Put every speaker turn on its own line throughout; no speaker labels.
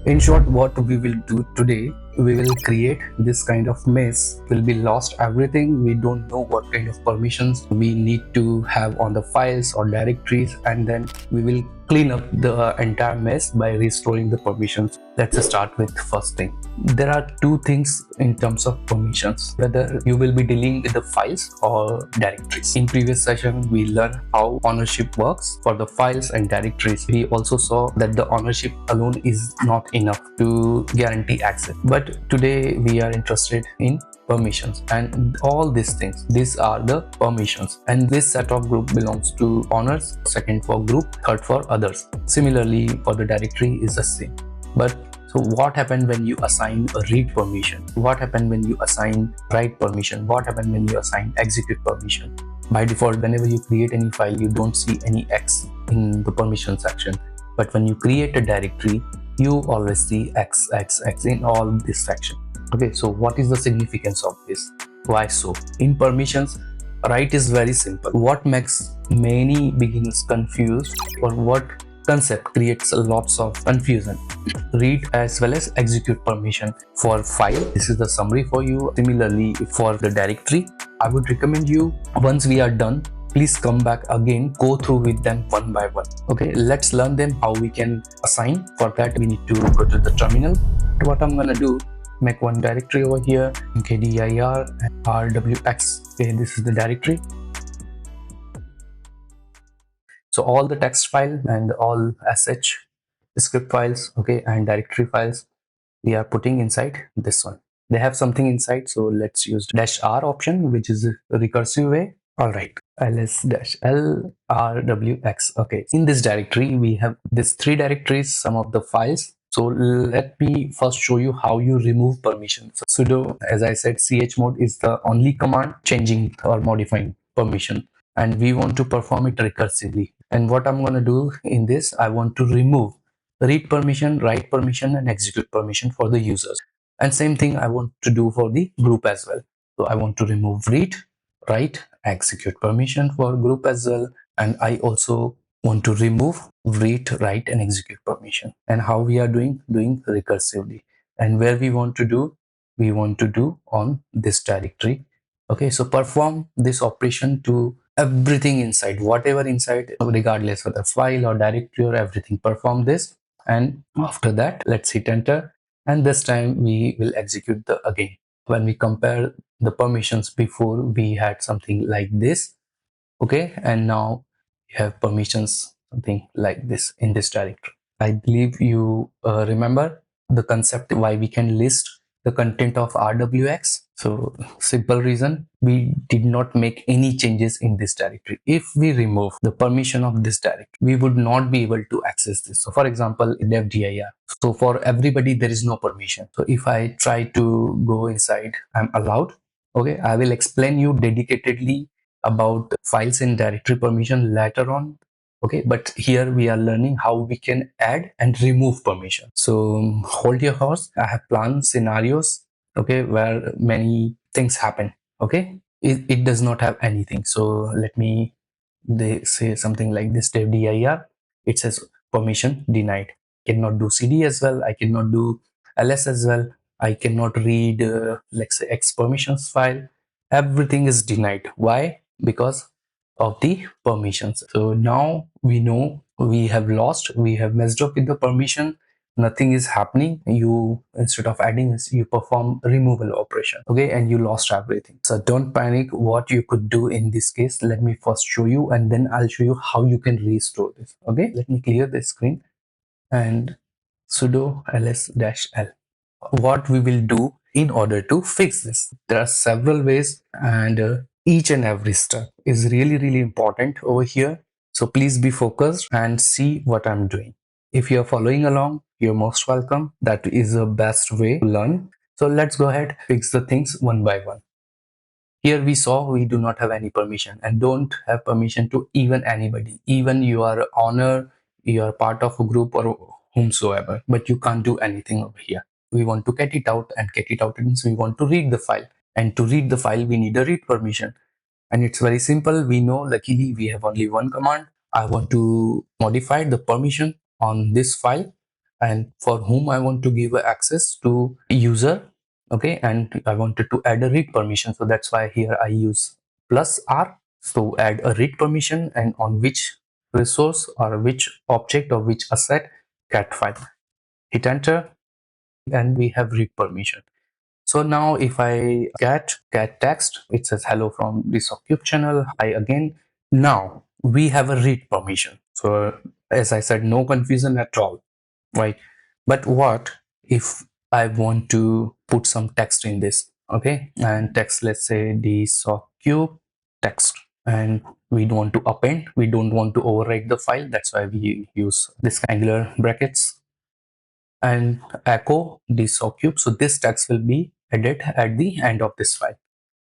In short, what we will do today, we will create this kind of mess. Will be lost everything. We don't know what kind of permissions we need to have on the files or directories, and then we will clean up the entire mess by restoring the permissions. Let's start with first thing. There are two things in terms of permissions, whether you will be dealing with the files or directories. In previous session, we learned how ownership works for the files and directories. We also saw that the ownership alone is not enough to guarantee access. But today we are interested in permissions, and all these things, these are the permissions, and this set of group belongs to owners, second for group, third for others. Similarly, for the directory is the same. But so what happened when you assign a read permission? What happened when you assign write permission? What happened when you assign execute permission? By default, whenever you create any file, you don't see any X in the permission section. But when you create a directory, you always see X in all this section. Okay, so what is the significance of this? Why so? In permissions, write is very simple. What makes many beginners confused, or what concept creates lots of confusion? Read as well as execute permission for file. This is the summary for you. Similarly, for the directory, I would recommend you, once we are done, please come back again, go through with them one by one. Okay, let's learn them how we can assign. For that, we need to go to the terminal. What I'm gonna do, make one directory over here, mkdir and rwx. Okay, this is the directory. So all the text file and all sh script files, okay, and directory files, we are putting inside this one. They have something inside, so let's use -r option, which is a recursive way. All right, ls-l rwx. Okay, in this directory we have these three directories, some of the files. So let me first show you how you remove permissions. Sudo, as I said, chmod is the only command changing or modifying permission, and we want to perform it recursively. And what I'm going to do in this, I want to remove read permission, write permission, and execute permission for the users. And same thing I want to do for the group as well. So I want to remove read, write, execute permission for group as well. And I also want to remove read, write, and execute permission. And how we are doing recursively. And where we want to do on this directory. Okay, so perform this operation to everything inside, whatever inside, regardless of the file or directory or everything. Perform this, and after that, let's hit enter. And this time we will execute the again. When we compare the permissions, before we had something like this, okay, and now you have permissions something like this in this directory. I believe you remember the concept why we can list the content of rwx. So simple reason, we did not make any changes in this directory. If we remove the permission of this directory, we would not be able to access this. So for example, devdir, so for everybody there is no permission. So if I try to go inside, I'm allowed. Okay, I will explain you dedicatedly about files and directory permission later on. Okay, but here we are learning how we can add and remove permission. So hold your horse. I have planned scenarios, okay, where many things happen. Okay, it does not have anything. So let me, they say something like this, devdir, it says permission denied. Cannot do cd as well, I cannot do ls as well, I cannot read let's say x permissions file. Everything is denied. Why? Because of the permissions. So now we know we have lost, we have messed up with the permission, nothing is happening. You, instead of adding this, you perform removal operation, okay, and you lost everything. So don't panic. What you could do in this case, let me first show you, and then I'll show you how you can restore this. Okay, let me clear the screen and sudo ls-l. What we will do in order to fix this, there are several ways, and each and every step is really important over here. So please be focused and see what I'm doing. If you're following along, you're most welcome. That is the best way to learn. So let's go ahead, fix the things one by one. Here we saw we do not have any permission, and don't have permission to even anybody. Even you are owner, you are part of a group or whomsoever, but you can't do anything over here. We want to get it out, and get it out means we want to read the file. And to read the file, we need a read permission. And it's very simple. We know, luckily, we have only one command. I want to modify the permission on this file. and for whom I want to give access to user. Okay, and I wanted to add a read permission, so that's why here I use +R to add a read permission, and on which resource or which object or which asset cat file. Hit enter and we have read permission. So now if I cat text, it says hello from the SoftCube channel, hi again. Now we have a read permission. So as I said, no confusion at all, right? But what if I want to put some text in this? Okay, and text, let's say the SoftCube text, and we don't want to append, we don't want to overwrite the file. That's why we use this angular brackets and echo the SoftCube. So this text will be added at the end of this file,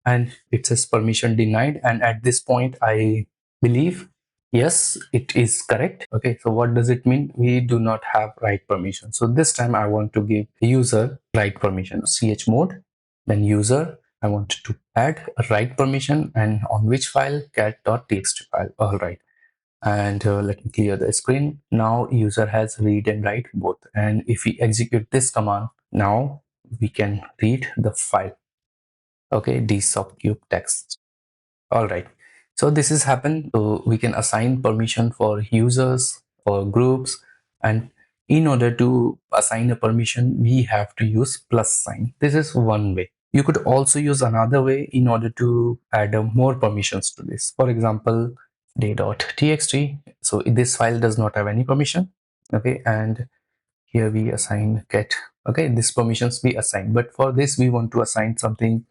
and it says permission denied, and at this point I believe yes, it is correct. Okay, so what does it mean? We do not have write permission. So this time I want to give user write permission. chmod, then user, I want to add a write permission, and on which file? cat.txt file. All right, and let me clear the screen. Now user has read and write both, and if we execute this command, now we can read the file. Okay, the SoftCube text. All right, so this has happened. So we can assign permission for users or groups, and in order to assign a permission, we have to use plus sign. This is one way. You could also use another way in order to add more permissions to this. For example, day.txt. So this file does not have any permission. Okay, and here we assign get. Okay, this permissions we assign, but for this we want to assign something,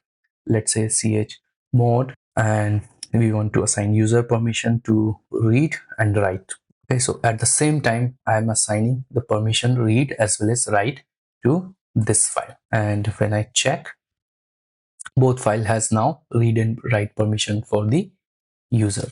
let's say chmod, and we want to assign user permission to read and write. Okay, so at the same time I am assigning the permission read as well as write to this file, and when I check, both file has now read and write permission for the user.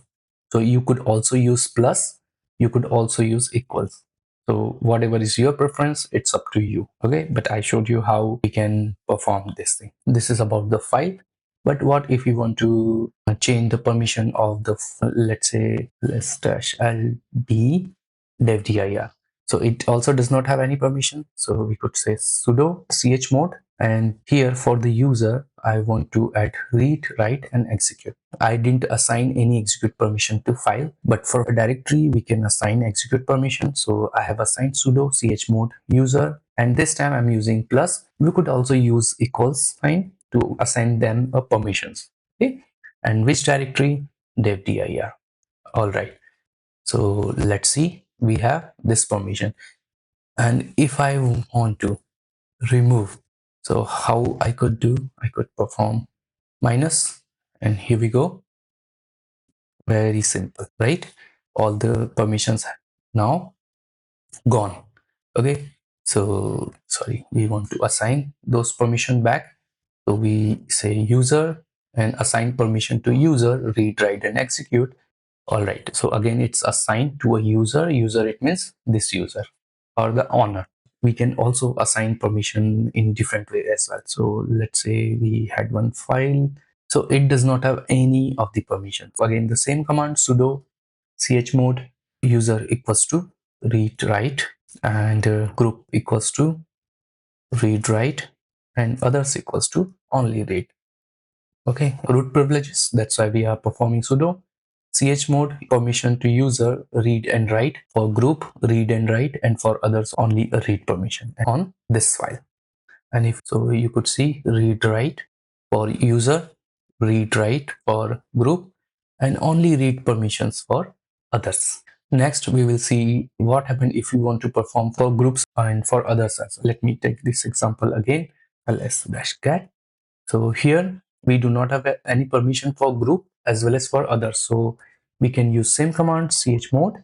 So you could also use plus, you could also use equals. So whatever is your preference, it's up to you. Okay, but I showed you how we can perform this thing. This is about the file. But what if you want to change the permission of the, let's say /lb devdir. So it also does not have any permission. So we could say sudo chmod, and here for the user, I want to add read, write, and execute. I didn't assign any execute permission to file, but for a directory, we can assign execute permission. So I have assigned sudo chmod user, and this time I'm using plus. We could also use equals sign to assign them a permissions. Okay, and which directory? Devdir. All right. So let's see. We have this permission, and if I want to remove, so how I could do? I could perform minus, and here we go. Very simple, right? All the permissions now gone. Okay, so sorry, we want to assign those permission back. So we say user and assign permission to user, read, write, and execute. All right, so again it's assigned to a user. User, it means this user or the owner. We can also assign permission in different way as well. So let's say we had one file, so it does not have any of the permissions. Again, the same command sudo chmod user equals to read write, and group equals to read write, and others equals to only read. Okay, root privileges, that's why we are performing sudo chmod permission to user read and write, for group read and write, and for others only a read permission on this file. And if so, you could see read write for user, read write for group, and only read permissions for others. Next, we will see what happened if you want to perform for groups and for others as well. Let me take this example again, ls-cat. So here we do not have any permission for group as well as for others. So we can use same command chmod,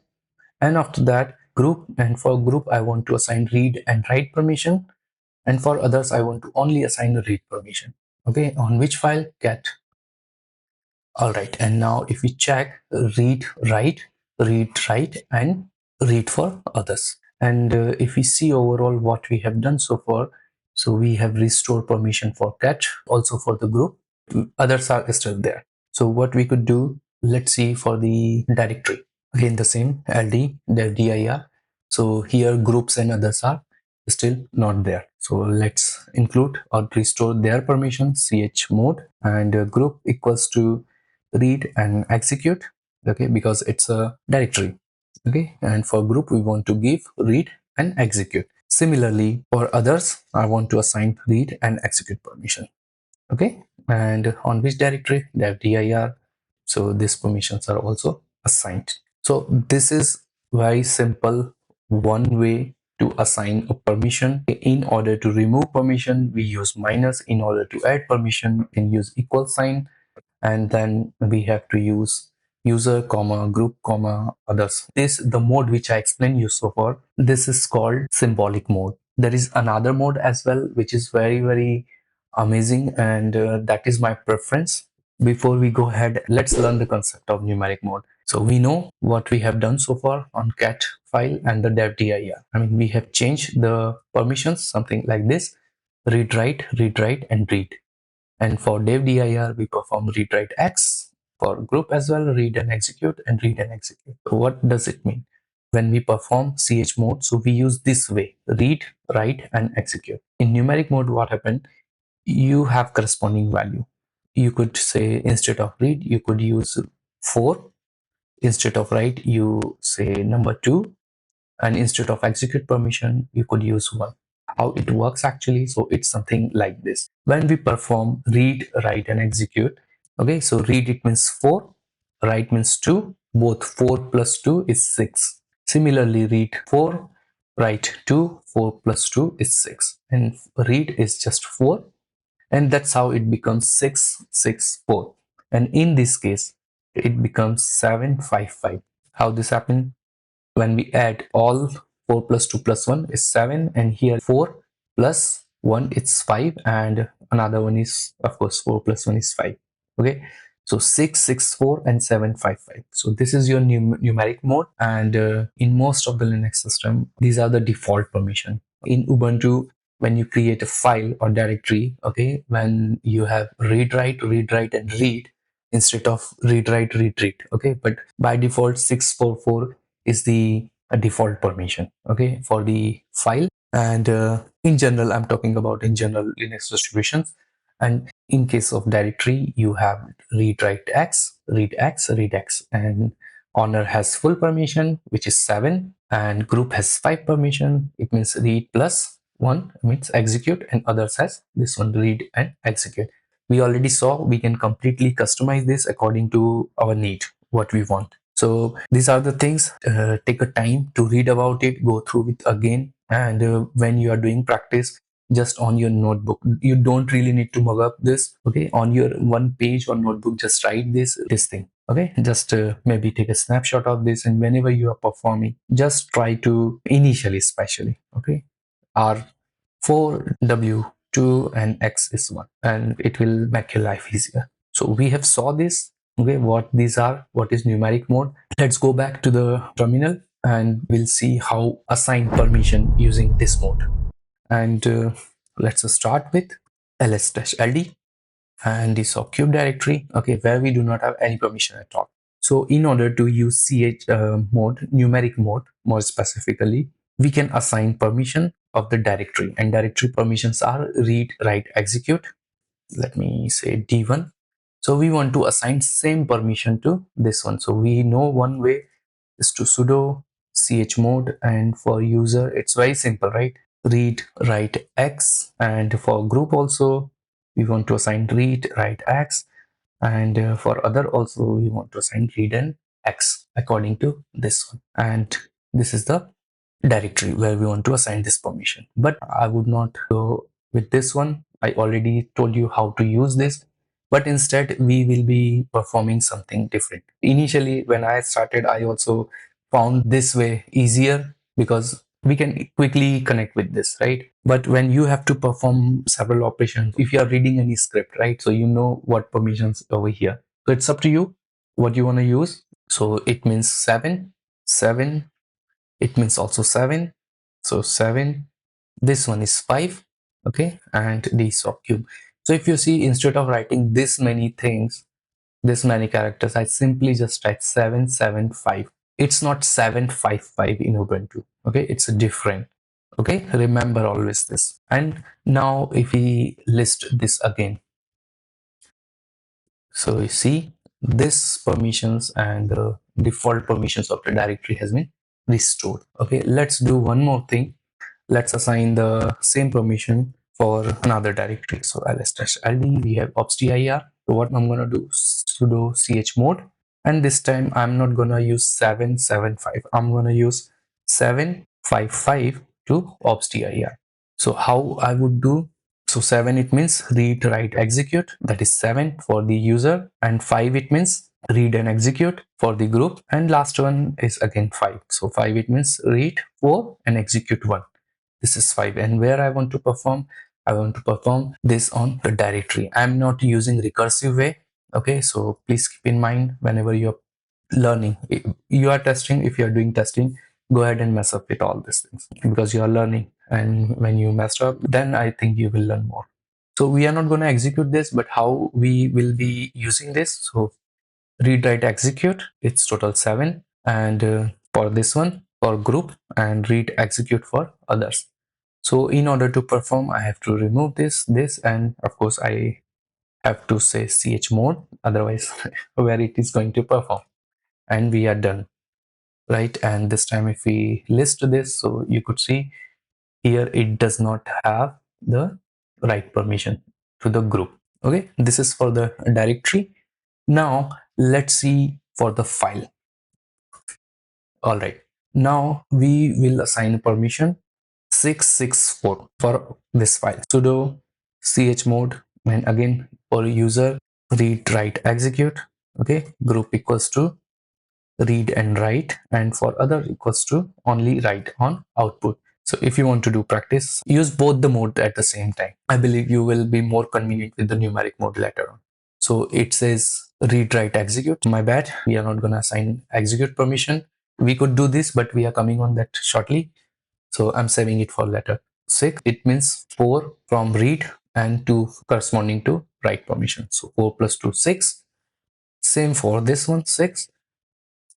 and after that group, and for group I want to assign read and write permission, and for others I want to only assign a read permission. Okay, on which file? Cat. All right, and now if we check read write, and read for others, and if we see overall what we have done so far, so we have restored permission for cat, also for the group, others are still there. So what we could do, let's see for the directory. Again the same ld dev dir. So here groups and others are still not there. So let's include or restore their permission chmod, and group equals to read and execute, okay, because it's a directory, okay, and for group we want to give read and execute. Similarly, for others I want to assign read and execute permission, okay, and on which directory, dev dir, so these permissions are also assigned. So this is very simple one way to assign a permission. In order to remove permission, we use minus. In order to add permission, we can use equal sign, and then we have to use user comma group comma others. This the mode which I explained you so far. This is called symbolic mode. There is another mode as well which is very amazing, and that is my preference. Before we go ahead, let's learn the concept of numeric mode. So we know what we have done so far on cat file and the dev dir. I mean, we have changed the permissions, something like this: read write and read. And for dev dir, we perform read write x. For group as well, read and execute and read and execute. So what does it mean? When we perform chmod, so we use this way: read, write, and execute. In numeric mode, what happened? You have corresponding value. You could say instead of read, you could use 4. Instead of write, you say number 2. And instead of execute permission, you could use 1. How it works actually, so it's something like this. When we perform read, write, and execute, okay, so read, it means 4, write means 2, both 4 plus 2 is 6. Similarly, read 4, write 2, 4 plus 2 is 6, and read is just 4, and that's how it becomes 664. And in this case, it becomes 755. How this happened? When we add all, 4 plus 2 plus 1 is 7, and here 4 plus 1 it's 5, and another one is of course 4 plus 1 is 5, okay. So 664 and 755. So this is your numeric mode, and in most of the Linux system these are the default permission. In Ubuntu, when you create a file or directory, okay, when you have read write and read instead of read write read, okay, but by default 644 is the default permission, okay, for the file. And in general, I'm talking about in general Linux distributions. And in case of directory, you have read write x, read x, and owner has full permission, which is 7, and group has 5 permission. It means read plus 1 means execute, and others has this one, read and execute. We already saw we can completely customize this according to our need, what we want. So these are the things. Take a time to read about it, go through it again, and when you are doing practice, just on your notebook, you don't really need to mug up this, okay, on your one page or notebook, just write this thing, okay. Just maybe take a snapshot of this, and whenever you are performing, just try to initially, especially, okay, R4 W2 and X is 1, and it will make your life easier. So we have saw this, okay, what these are, what is numeric mode. Let's go back to the terminal and we'll see how assign permission using this mode. And let's start with ls-ld and the sockcube directory, okay, where we do not have any permission at all. So in order to use mode, numeric mode more specifically, we can assign permission of the directory, and directory permissions are read, write, execute. Let me say d1. So we want to assign same permission to this one. So we know one way is to sudo chmod, and for user it's very simple, right? Read, write x, and for group also we want to assign read, write x, and for other also we want to assign read and x according to this one. And this is the directory where we want to assign this permission. But I would not go with this one. I already told you how to use this, but instead we will be performing something different. Initially, when I started, I also found this way easier because we can quickly connect with this, right? But when you have to perform several operations, if you are reading any script, right, so you know what permissions over here. So it's up to you what you want to use. So it means 7, 7, it means also 7. So 7, this one is 5, okay, and the sockcube. So if you see, instead of writing this many things, this many characters, I simply just write 775. It's not 755 in Ubuntu, okay, it's different. Okay, remember always this. And now if we list this again, so you see this permissions and the default permissions of the directory has been restored. Okay, let's do one more thing. Let's assign the same permission for another directory. So ls-ld, we have obsdir. So what I'm gonna do, sudo chmod, and this time I'm not gonna use 775. I'm gonna use 755 to obsdir. So how I would do, so 7 it means read, write, execute, that is 7 for the user, and 5 it means read and execute for the group, and last one is again 5. So 5 it means read 4 and execute 1. This is 5. And where I want to perform, I want to perform this on the directory. I'm not using recursive way. Okay, so please keep in mind whenever you're learning, you are testing, if you're doing testing, go ahead and mess up with all these things because you are learning, and when you mess up, then I think you will learn more. So we are not going to execute this, but how we will be using this. So read, write, execute, it's total 7, and for this one for group, and read, execute for others. So in order to perform, I have to remove this, and of course I have to say chmod, otherwise where it is going to perform. And we are done, right? And this time if we list this, so you could see here it does not have the right permission to the group. Okay, this is for the directory. Now let's see for the file. All right, now we will assign permission 664 for this file. Sudo chmod, and again for user, read, write, execute. Okay, group equals to read and write, and for other equals to only write on output. So if you want to do practice, use both the mode at the same time. I believe you will be more convenient with the numeric mode later on. So it says read, write, execute. My bad, we are not going to assign execute permission. We could do this, but we are coming on that shortly, so I'm saving it for later. 6, it means 4 from read, and 2 corresponding to write permission. So 4 plus 2, 6. Same for this one, 6,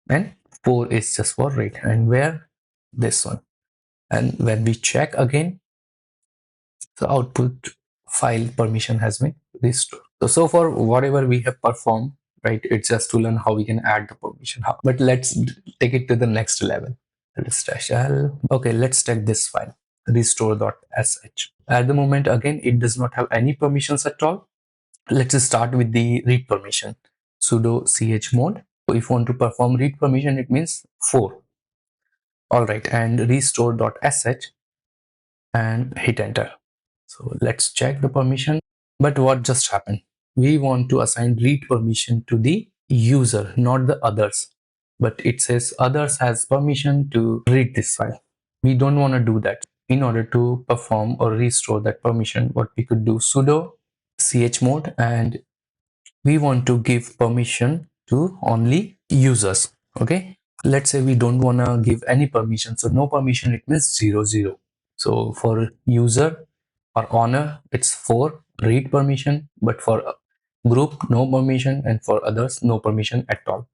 and 4 is just for read, and where this one. And when we check again, the output file permission has been restored. So far whatever we have performed, right, it's just to learn how we can add the permission. But let's take it to the next level. L. Okay, let's take this file, restore.sh. At the moment, again, it does not have any permissions at all. Let's start with the read permission. Sudo chmod. So if you want to perform read permission, it means 4. All right, and restore.sh, and hit enter. So let's check the permission. But what just happened? We want to assign read permission to the user, not the others. But it says others has permission to read this file. We don't want to do that. In order to perform or restore that permission, what we could do, sudo chmod, and we want to give permission to only users. Okay, let's say we don't want to give any permission, so no permission, it means 0 0. So for user or owner, it's 4 read permission, but for group no permission, and for others no permission at all.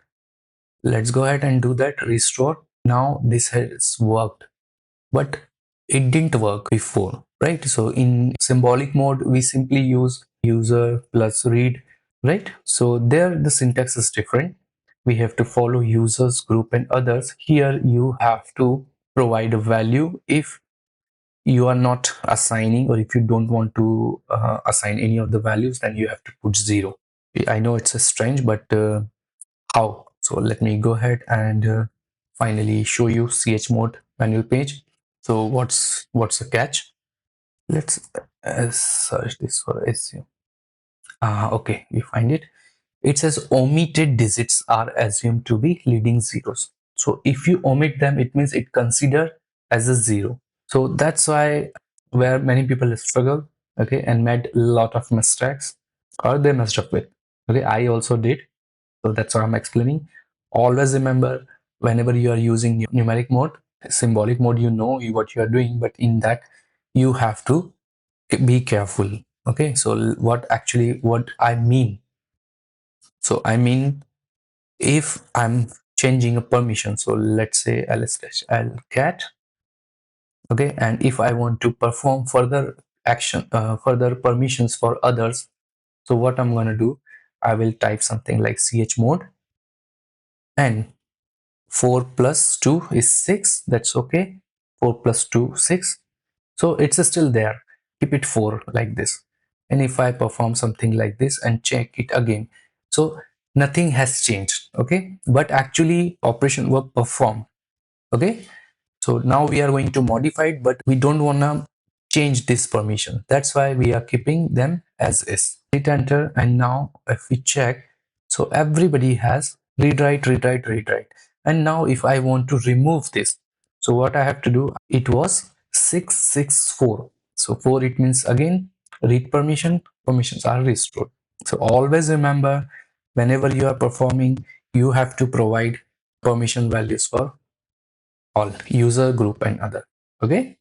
Let's go ahead and do that, restore. Now this has worked, but it didn't work before, right? So in symbolic mode, we simply use user plus read, right? So there the syntax is different. We have to follow users, group, and others. Here you have to provide a value if you are not assigning, or if you don't want to assign any of the values, then you have to put 0. I know it's a strange, but how? So let me go ahead and finally show you chmod manual page. So what's the catch? Let's search this for SEO. Okay, we find it. It says omitted digits are assumed to be leading zeros. So if you omit them, it means it considered as a 0. So that's why where many people struggle, okay, and made a lot of mistakes, or they messed up with. Okay, I also did. So that's what I'm explaining. Always remember, whenever you are using numeric mode, symbolic mode, you know what you are doing, but in that you have to be careful. Okay, so what I mean, so I mean, if I'm changing a permission, so let's say ls-l cat, Okay, and if I want to perform further action, further permissions for others, so what I'm going to do, I will type something like chmod, and 4 plus 2 is 6. That's okay. 4 plus 2, 6. So it's still there. Keep it 4 like this. And if I perform something like this and check it again, so nothing has changed. Okay, but actually operation were performed. Okay, so now we are going to modify it, but we don't want to change this permission. That's why we are keeping them as is. Hit enter, and now if we check, so everybody has read write, read write, read write. And now if I want to remove this, so what I have to do, it was 664. So 4, it means again read permission, permissions are restored. So always remember, whenever you are performing, you have to provide permission values for all user, group, and other. Okay,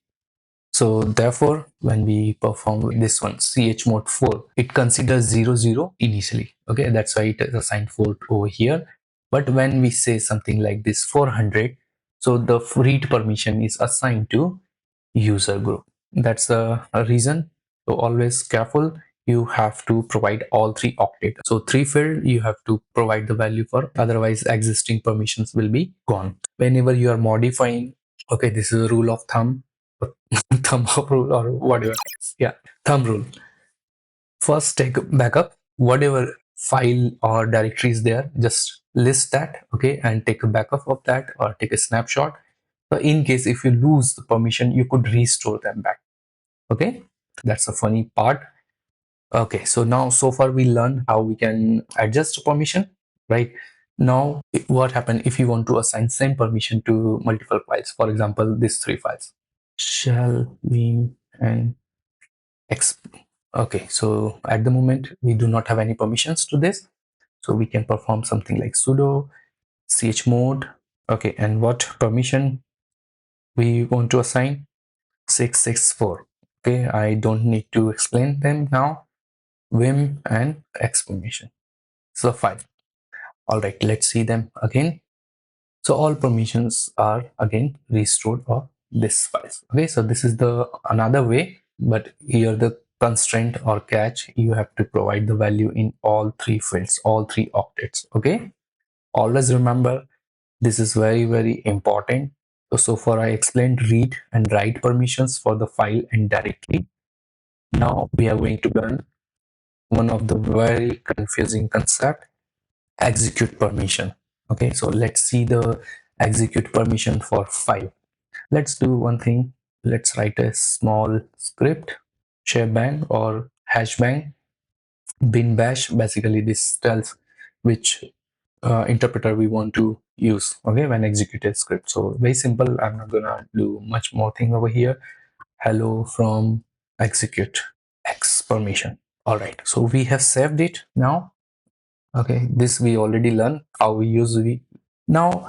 so therefore when we perform this one chmod 4, it considers 00 initially. Okay, that's why it is assigned 4 over here. But when we say something like this 400, so the read permission is assigned to user group. That's the reason. So always careful, you have to provide all 3 octet. So 3 field you have to provide the value for, otherwise existing permissions will be gone whenever you are modifying. Okay, this is a rule of thumb, thumb up rule or whatever. Yeah, thumb rule. First take backup whatever file or directory is there, just list that. Okay, and take a backup of that or take a snapshot. So in case if you lose the permission, you could restore them back. Okay, that's a funny part. Okay, so now so far we learned how we can adjust permission, right? Now what happen if you want to assign same permission to multiple files? For example, these 3 files, shell, vim, and x. Okay, so at the moment we do not have any permissions to this, so we can perform something like sudo chmod. Okay, and what permission we want to assign? 664. Okay, I don't need to explain them now. Vim and x permission. So fine. All right, let's see them again. So all permissions are again restored of this files. Okay, so this is the another way, but here the constraint or catch, you have to provide the value in all 3 fields, all 3 octets. Okay, always remember, this is very important. So far I explained read and write permissions for the file and directory. Now we are going to learn one of the very confusing concept, execute permission. Okay, so let's see the execute permission for file. Let's do one thing. Let's write a small script, shebang or hashbang, bin bash. Basically this tells which interpreter we want to use, okay, when execute a script. So very simple, I'm not gonna do much more thing over here. Hello from execute x permission. All right, so we have saved it now. Okay, this we already learned how we use v. Now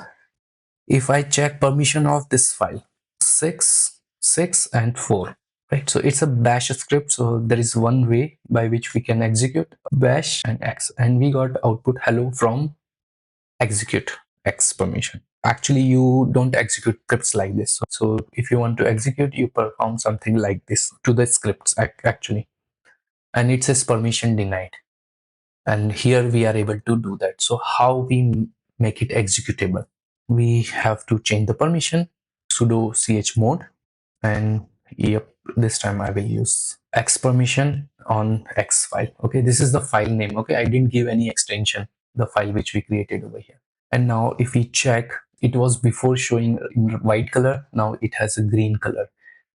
if I check permission of this file, 6 and 4, right? So it's a bash script, so there is one way by which we can execute bash and x, and we got output hello from execute x permission. Actually you don't execute scripts like this. So if you want to execute, you perform something like this to the scripts actually, and it says permission denied, and here we are able to do that. So how we make it executable? We have to change the permission, sudo chmod, and yep, this time I will use x permission on x file. Okay, this is the file name. Okay, I didn't give any extension, the file which we created over here. And now if we check, it was before showing in white color, now it has a green color,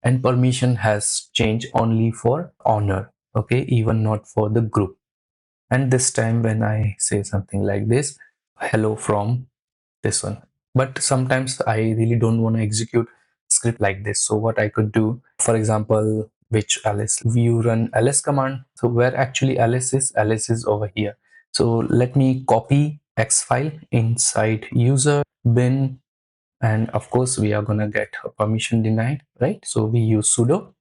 and permission has changed only for owner. Okay, even not for the group. And this time when I say something like this, hello from this one, but sometimes I really don't want to execute script like this. So what I could do, for example, which ls, you run ls command. So where actually ls is over here. So let me copy x file inside user bin, and of course we are gonna get a permission denied, right? So we use sudo,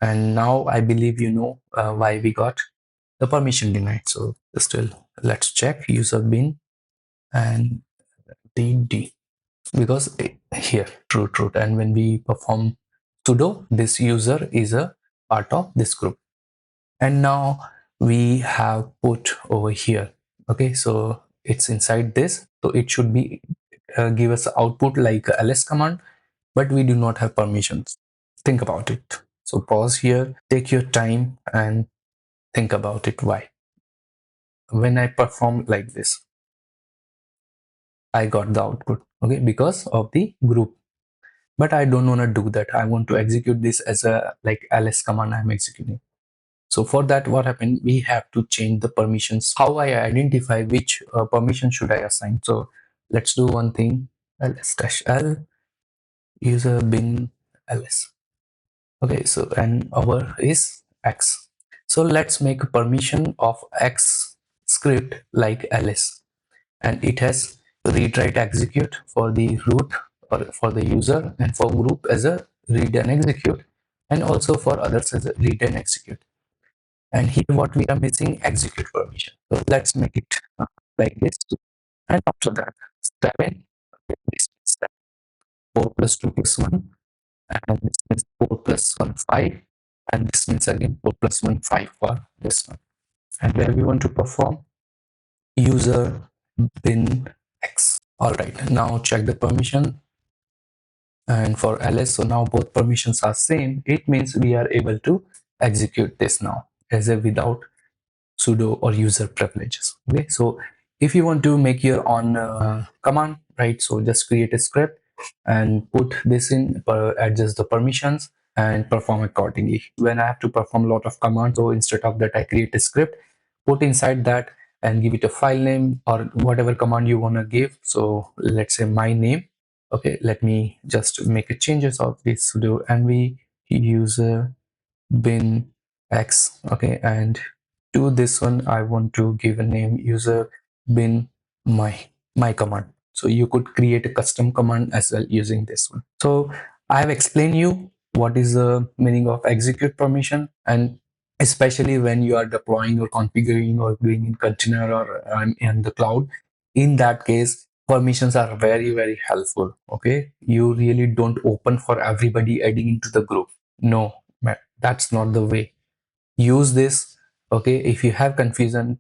and now I believe you know why we got the permission denied. So still let's check user bin and dd, because here true, and when we perform sudo this user is a part of this group. And now we have put over here. Okay, so it's inside this, so it should be give us output like ls command, but we do not have permissions. Think about it. So pause here, take your time and think about it. Why? When I perform like this, I got the output, okay, because of the group. But I don't want to do that. I want to execute this as a like ls command I'm executing. So for that, what happened? We have to change the permissions. How I identify which permission should I assign? So let's do one thing: ls-l user bin ls. Okay, so and our is x. So let's make a permission of x script like ls, and it has read write execute for the root or for the user, and for group as a read and execute, and also for others as a read and execute. And here what we are missing, execute permission. So let's make it like this. And after that 7, this means 4 plus 2 plus 1, and this means 4 plus 1 5, and this means again 4 plus 1 5 for this one. And where we want to perform user bin x. All right, now check the permission. And for ls, so now both permissions are same. It means we are able to execute this now as a without sudo or user privileges. Okay, so if you want to make your own command, right, so just create a script and put this in, adjust the permissions and perform accordingly. When I have to perform a lot of commands, so instead of that I create a script, put inside that and give it a file name or whatever command you want to give. So let's say my name. Okay, let me just make a changes of this sudo, and we use bin x. Okay, and to this one I want to give a name user bin my command. So you could create a custom command as well using this one. So I have explained you what is the meaning of execute permission, and especially when you are deploying or configuring or doing in container or in the cloud. In that case, permissions are very helpful. Okay, you really don't open for everybody adding into the group. No, that's not the way. Use this. Okay, if you have confusion,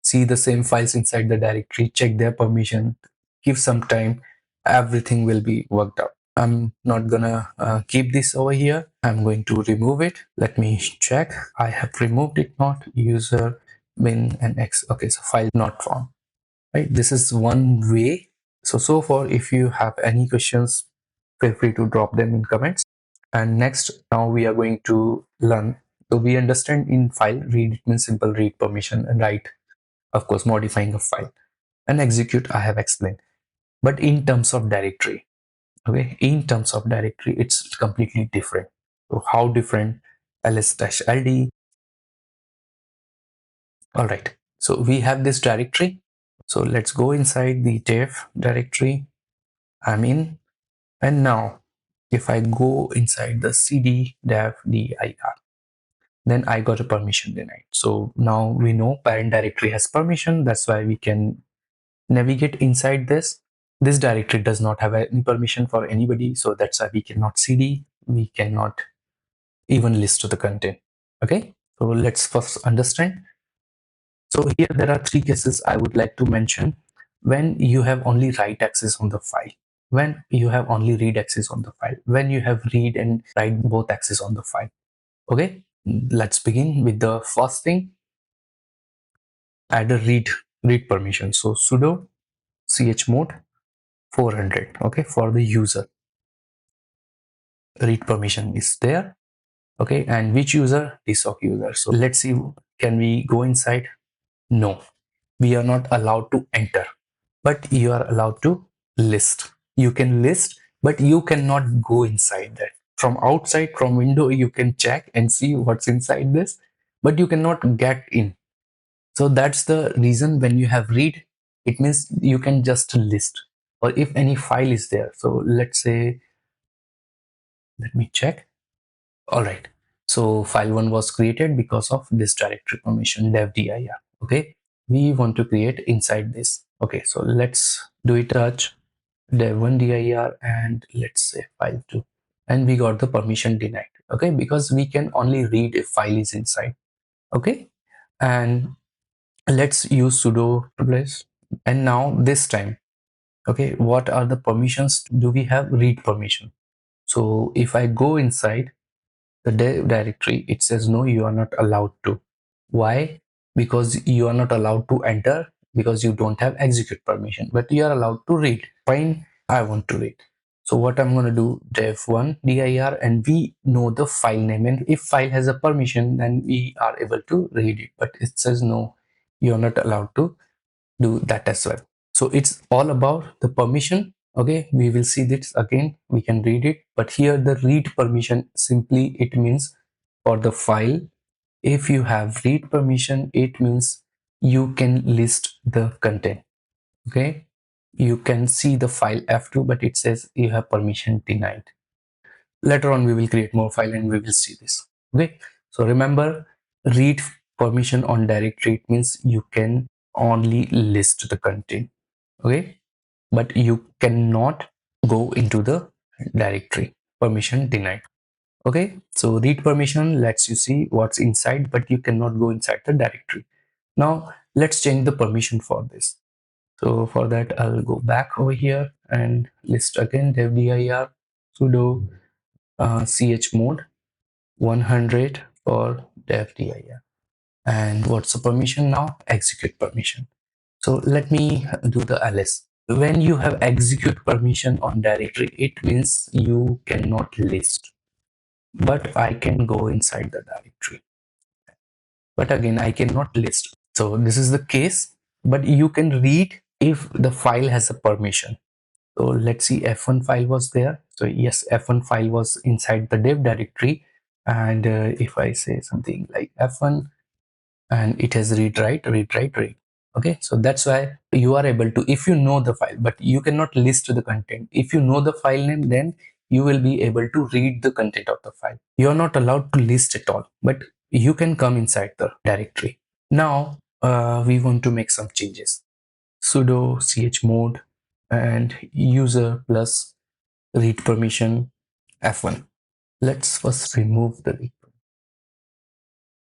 see the same files inside the directory, check their permission, give some time, everything will be worked out. I'm not gonna keep this over here. I'm going to remove it. Let me check. I have removed it. Not user bin and x. Okay, so file not found. Right, this is one way. So far, if you have any questions, feel free to drop them in comments. And next, now we are going to learn. So we understand in file, read it means simple read permission, and write, of course, modifying a file, and execute I have explained. But in terms of directory, okay, in terms of directory, it's completely different. So how different? ls-ld. All right. So we have this directory. So let's go inside the dev directory. I'm in, and now if I go inside the cd dev dir, then I got a permission denied. So now we know parent directory has permission. That's why we can navigate inside this. This directory does not have any permission for anybody. So that's why we cannot cd, we cannot even list to the content. Okay, so let's first understand. So here there are three cases I would like to mention. When you have only write access on the file, when you have only read access on the file, when you have read and write both access on the file. Okay, let's begin with the first thing. Add a read permission. So sudo chmod 400. Okay, for the user, read permission is there. Okay, and which user? DSOC user. So let's see, can we go inside? No, we are not allowed to enter, but you are allowed to list. You can list, but you cannot go inside that. From outside, from window, you can check and see what's inside this, but you cannot get in. So that's the reason when you have read, it means you can just list, or if any file is there. So let's say, let me check. All right. So file 1 was created because of this directory permission dev dir. Okay. We want to create inside this. Okay. So let's do it touch dev1 dir, and let's say file 2. and we got the permission denied. Okay, because we can only read if file is inside. Okay, and let's use sudo place. And now this time, okay, what are the permissions do we have? Read permission. So if I go inside the directory, it says no, you are not allowed to. Why? Because you are not allowed to enter, because you don't have execute permission, but you are allowed to read. Fine, I want to read. So what I'm going to do, dev1 dir, and we know the file name, and if file has a permission, then we are able to read it. But it says no, you are not allowed to do that as well. So it's all about the permission. Okay, we will see this again, we can read it, but here the read permission, simply it means for the file, if you have read permission, it means you can list the content. Okay, you can see the file f2, but it says you have permission denied. Later on we will create more file and we will see this. Okay, so remember, read permission on directory, it means you can only list the content. Okay, but you cannot go into the directory. Permission denied. Okay, so read permission lets you see what's inside, but you cannot go inside the directory. Now let's change the permission for this. So for that, I'll go back over here and list again dev dir sudo chmod 100 for dev dir. And what's the permission now? Execute permission. So let me do the ls. When you have execute permission on directory, it means you cannot list, but I can go inside the directory. But again, I cannot list. So this is the case, but you can read if the file has a permission. So let's see, f1 file was there. So yes, f1 file was inside the dev directory. And if I say something like f1, and it has read write, read write, read. Okay, so that's why you are able to, if you know the file, but you cannot list the content. If you know the file name, then you will be able to read the content of the file. You are not allowed to list it all, but you can come inside the directory. Now we want to make some changes. Sudo chmod and user plus read permission f1. Let's first remove the read.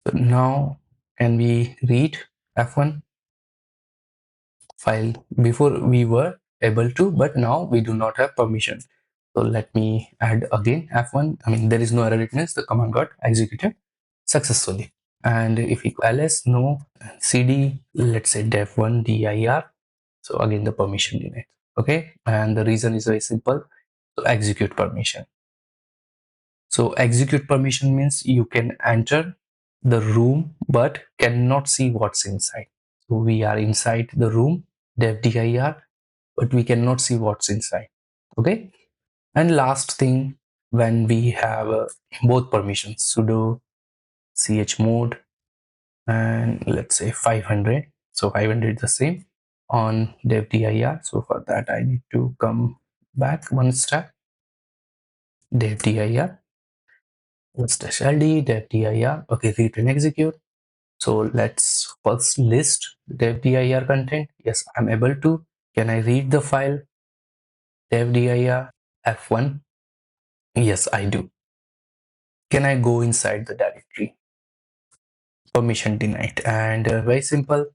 So now can we read f1 file? Before we were able to, but now we do not have permission. So let me add again f1. I mean, there is no error, it means the command got executed successfully. And if we ls no cd, let's say dev1 dir. So again the permission denied. Okay, and the reason is very simple. So execute permission. So execute permission means you can enter the room but cannot see what's inside. So we are inside the room dev dir, but we cannot see what's inside. Okay, and last thing, when we have both permissions, sudo chmod and let's say 500. So 500 is the same on dev dir. So for that I need to come back one step, dev dir dash ld dev dir. Okay, read and execute. So let's first list dev dir content. Yes, I'm able to. Can I read the file dev dir f1? Yes, I do. Can I go inside the directory? Permission denied. And very simple,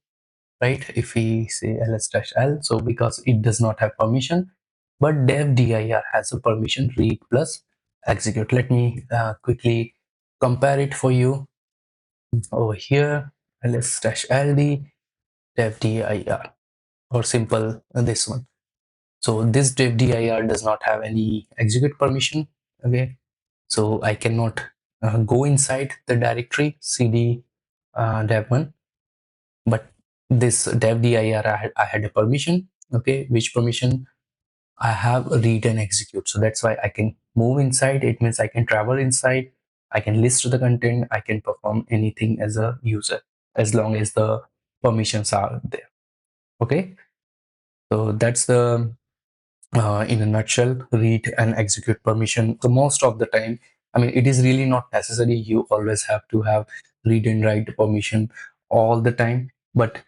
right? If we say ls-l, so because it does not have permission, but dev dir has a permission, read plus execute. Let me quickly compare it for you over here. ls-ld dev dir, or simple this one. So this dev dir does not have any execute permission. Okay, so I cannot go inside the directory cd dev1, but this dev dir I had a permission. Okay, which permission? I have read and execute. So that's why I can move inside. It means I can travel inside, I can list the content, I can perform anything as a user, as long as the permissions are there. Okay, so that's the in a nutshell, read and execute permission. So most of the time, I mean, it is really not necessary you always have to have read and write permission all the time, but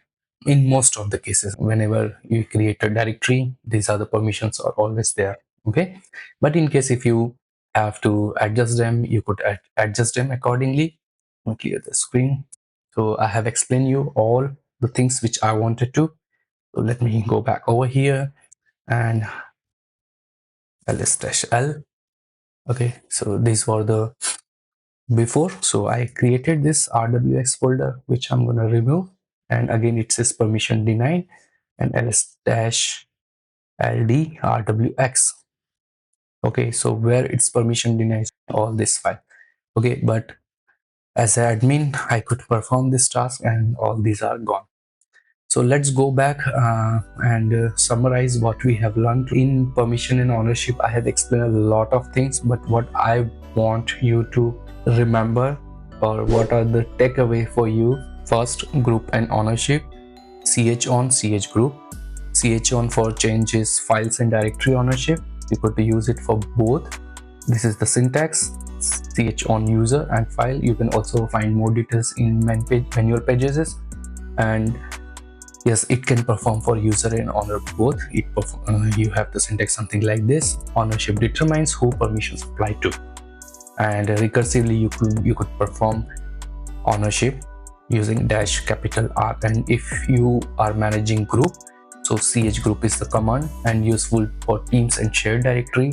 in most of the cases, whenever you create a directory, these are the permissions are always there. Okay, but in case if you have to adjust them, you could adjust them accordingly. I'll clear the screen. So I have explained you all the things which I wanted to. So let me go back over here and ls-l. Okay, so these were the before. So I created this rwx folder which I'm gonna remove, and again it says permission denied, and ls-ld rwx. Okay, so where it's permission denied all this file. Okay, but as an admin I could perform this task and all these are gone. So let's go back and summarize what we have learned in permission and ownership. I have explained a lot of things, but what I want you to remember, or what are the takeaway for you: first, group and ownership, chon, chgroup. Chon for changes, files and directory ownership. You could use it for both. This is the syntax: chon user and file. You can also find more details in manual pages. And yes, it can perform for user and owner both. You have the syntax something like this: ownership determines who permissions apply to, and recursively you could perform ownership using -R. And if you are managing group, so chgroup is the command and useful for teams and shared directory,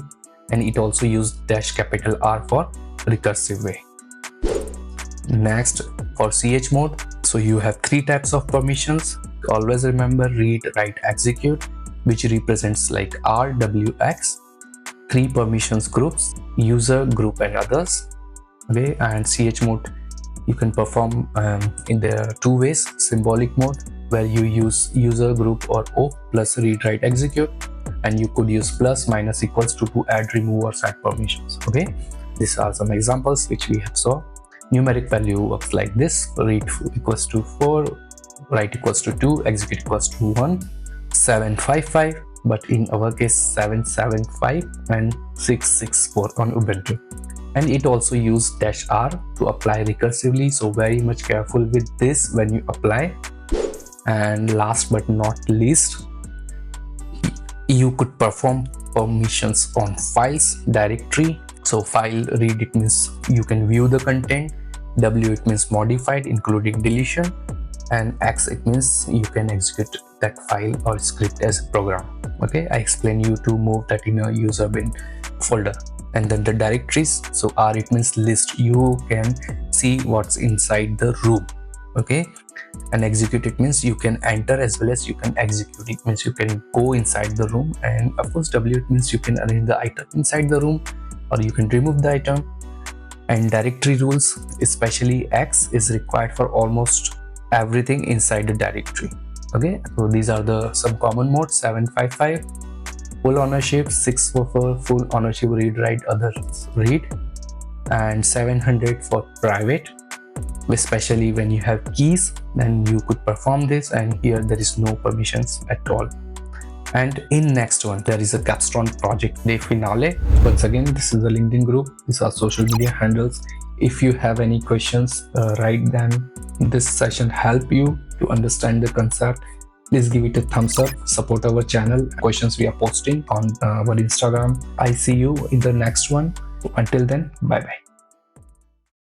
and it also uses -R for recursive way. Next, for chmod, so you have 3 types of permissions. Always remember: read, write, execute, which represents like rwx. 3 permissions groups: user, group and others. Okay, and chmod you can perform in the 2 ways: symbolic mode, where you use user, group or O plus read, write, execute, and you could use plus, minus, equals to add, remove or set permissions. Okay, these are some examples which we have saw. Numeric value works like this: read equals to 4, write equals to 2, execute equals to 1, 755, but in our case 775 and 664 on Ubuntu. And it also uses -R to apply recursively, so very much careful with this when you apply. And last but not least, you could perform permissions on files, directory. So file read, it means you can view the content. W, it means modified including deletion, and X, it means you can execute that file or script as a program. Okay, I explain you to move that in a user bin folder. And then the directories, so R, it means list, you can see what's inside the room. Okay, and execute, it means you can enter as well as you can execute. It means you can go inside the room. And of course W, it means you can arrange the item inside the room or you can remove the item. And directory rules, especially X, is required for almost everything inside the directory. Okay, so these are the some common modes: 755 full ownership, 644 full ownership, read, write, others read, and 700 for private. Especially when you have keys, then you could perform this, and here there is no permissions at all. And in next one, there is a capstone project day finale. Once again, this is a LinkedIn group. These are social media handles. If you have any questions, write them. This session help you to understand the concept. Please give it a thumbs up, support our channel. Questions we are posting on our Instagram. I see you in the next one. Until then, bye bye.